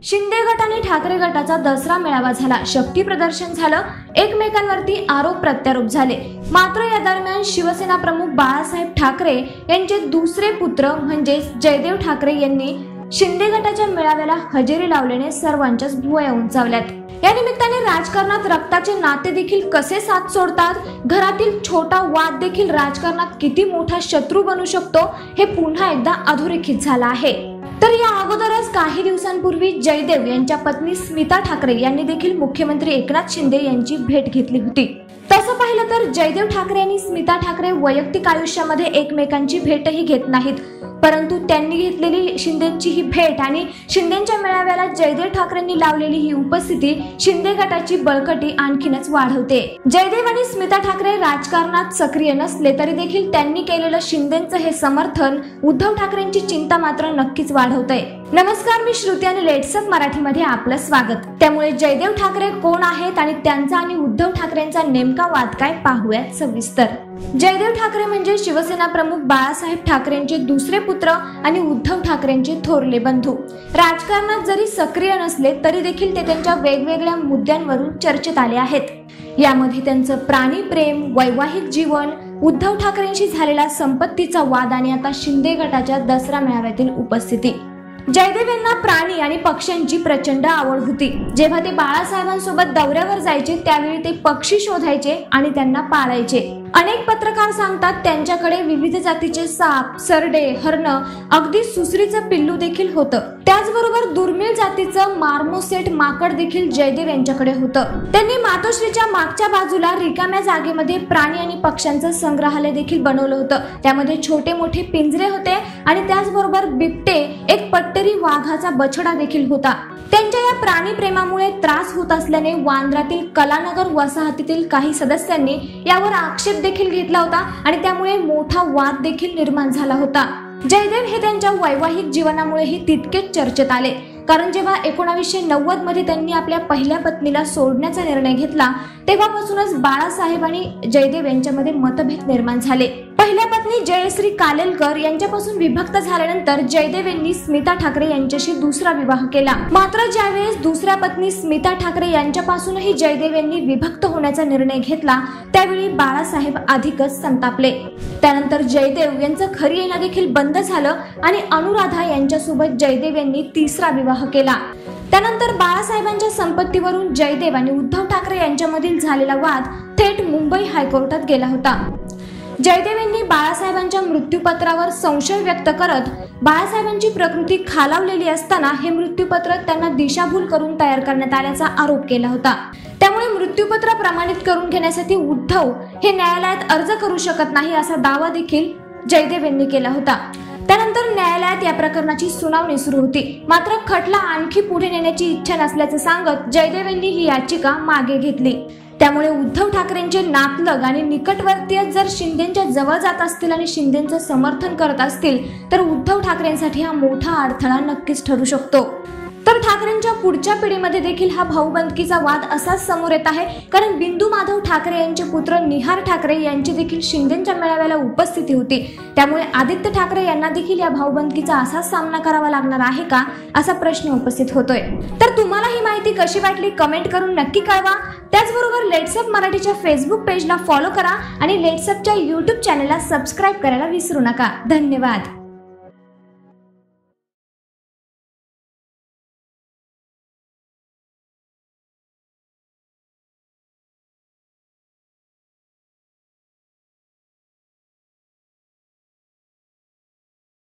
शिंदे गट आणि ठाकरे गटाचा दसरा मेळावा झाला, शक्ती प्रदर्शन झालं, एकमेकांवरती आरोप प्रत्यारोप झाले। मात्र या दरम्यान शिवसेना प्रमुख बाळासाहेब ठाकरे यांचे दुसरे पुत्र म्हणजे जयदेव ठाकरे यांनी शिंदे गटाच्या मेळाव्याला हजेरी लावल्याने सर्वांच्याच भुवया उंचावल्यात। या निमित्ताने राजकारणात रक्ताचे नाते देखील कसे साथ सोडतात, घरातील छोटा वाद देखील राजकारणात किती मोठा शत्रू बनू शकतो हे पुन्हा एकदा अधोरेखित झालं आहे। तर या अगोदरच काही दिवसांपूर्वी जयदेव यांच्या पत्नी स्मिता ठाकरे यांनी देखील मुख्यमंत्री एकनाथ शिंदे यांची भेट घेतली होती। तसं पाहिलं तर जयदेव ठाकरे आणि स्मिता ठाकरे वैयक्तिक आयुष्यामध्ये एकमेकांची भेटही घेत नाहीत, परंतु त्यांनी घेतलेली शिंदेंची ही भेट आणि शिंदेंच्या मेळाव्याला जयदेव ठाकरेंनी लावलेली ही उपस्थिती शिंदे गटाची बळकटी आणखीनच वाढवते। जयदेव आणि स्मिता ठाकरे राजकारणात सक्रिय नसले तरी देखील त्यांनी केलेलं शिंदेंचं हे समर्थन उद्धव ठाकरेंची चिंता मात्र नक्कीच वाढवतंय। नमस्कार, मी श्रुती आणि लेट्सअप मराठीमध्ये आपलं स्वागत। त्यामुळे जयदेव ठाकरे कोण आहेत आणि त्यांचा आणि उद्धव ठाकरेंचा नेमका वाद काय पाहूयात सविस्तर। जयदेव ठाकरे म्हणजे शिवसेना प्रमुख बाळासाहेब ठाकरेंचे दुसरे पुत्र आणि उद्धव ठाकरेंचे थोरले बंधू। राजकारणात जरी सक्रिय नसले तरी देखील ते त्यांच्या वेगवेगळ्या मुद्द्यांवरून चर्चेत आले आहेत। यामध्ये त्यांचं प्राणी प्रेम, वैवाहिक जीवन, उद्धव ठाकरेंशी झालेला संपत्तीचा वाद आणि आता शिंदे गटाच्या दसरा मेळाव्यातील उपस्थिती। जयदेव यांना प्राणी आणि पक्ष्यांची प्रचंड आवड होती। जेव्हा ते बाळासाहेबांसोबत दौऱ्यावर जायचे त्यावेळी ते पक्षी शोधायचे आणि त्यांना पाळायचे। अनेक पत्रकार सांगतात त्यांच्याकडे विविध जातीचे साप, सरडे, हरण, अगदी सुसरीचं पिल्लू देखील होतं। त्याचबरोबर दुर्मिळ जातीचं मार्मोसेट माकड देखील जयदेव यांच्याकडे होतं। त्यांनी मातोश्रीच्या मागच्या बाजूला रिकाम्या जागेमध्ये प्राणी आणि पक्ष्यांचं संग्रहालय देखील बनवलं होतं। त्यामध्ये छोटे मोठे पिंजरे होते आणि त्याचबरोबर बिबटे, एक पट्टेरी वाघाचा बछडा देखील होता। त्यांच्या या प्राणी प्रेमामुळे त्रास होत असल्याने वांद्र्यातील कलानगर वसाहतीतील काही सदस्यांनी यावर आक्षेप देखील घेतला होता आणि त्यामुळे मोठा वाद देखील निर्माण झाला होता। जयदेव हे त्यांच्या वैवाहिक जीवनामुळेही तितकेच चर्चेत आले, कारण जेव्हा 1990 मध्ये त्यांनी आपल्या पहिल्या पत्नीला सोडण्याचा निर्णय घेतला तेव्हापासूनच बाळासाहेब आणि जयदेव यांच्यामध्ये मतभेद निर्माण झाले। पहिल्या पत्नी जयश्री कालेलकर यांच्यापासून विभक्त झाल्यानंतर जयदेव यांनी स्मिता ठाकरे यांच्याशी दुसरा विवाह केला। मात्र ज्यावेळेस दुसऱ्या पत्नी स्मिता ठाकरे यांच्यापासूनही जयदेव यांनी विभक्त होण्याचा निर्णय घेतला त्यावेळी बाळासाहेब अधिकच संतापले। त्यानंतर जयदेव यांचं खरी येणं देखील बंद झालं आणि अनुराधा यांच्यासोबत जयदेव यांनी तिसरा विवाह केला। त्यानंतर बाळासाहेबांच्या संपत्तीवरून जयदेव आणि उद्धव ठाकरे यांच्यामधील झालेला वाद थेट मुंबई हायकोर्टात गेला होता। जयदेव यांनी बाळासाहेबांच्या मृत्यूपत्रावर संशय व्यक्त करत बाळासाहेबांची प्रकृती खालावलेली असताना हे मृत्यूपत्र त्यांना दिशाभूल करून तयार करण्यात आल्याचा आरोप केला होता। त्यामुळे मृत्यूपत्र प्रमाणित करून घेण्यासाठी उद्धव हे न्यायालयात अर्ज करू शकत नाही असा दावा देखील जयदेव यांनी केला होता। त्यानंतर न्यायालयात या प्रकरणाची सुनावणी सुरू होती। मात्र खटला आणखी पुढे नेण्याची इच्छा नसल्याचे सांगत जयदेव यांनी ही याचिका मागे घेतली। त्यामुळे उद्धव ठाकरेंचे नातलग आणि निकटवर्तीय जर शिंदेंच्या जवळ जात असतील आणि शिंदेंचं समर्थन करत असतील तर उद्धव ठाकरेंसाठी हा मोठा अडथळा नक्कीच ठरू शकतो। तर ठाकरेंच्या पुढच्या पिढीमध्ये देखील हा भाऊबंदकीचा वाद असाच समोर येत आहे, कारण बिंदू माधव ठाकरे यांचे पुत्र निहार ठाकरे यांची देखील शिंदेंच्या मेळाव्याला उपस्थिती होती। त्यामुळे आदित्य ठाकरे यांना देखील या भाऊबंदकीचा असाच सामना करावा लागणार आहे का असा प्रश्न उपस्थित होतोय। तर तुम्हाला ही माहिती कशी वाटली कमेंट करून नक्की कळवा। त्याचबरोबर लेट्सअप मराठीच्या फेसबुक पेजला फॉलो करा आणि लेट्सअपच्या YouTube चॅनलला सबस्क्राईब करायला विसरू नका। धन्यवाद।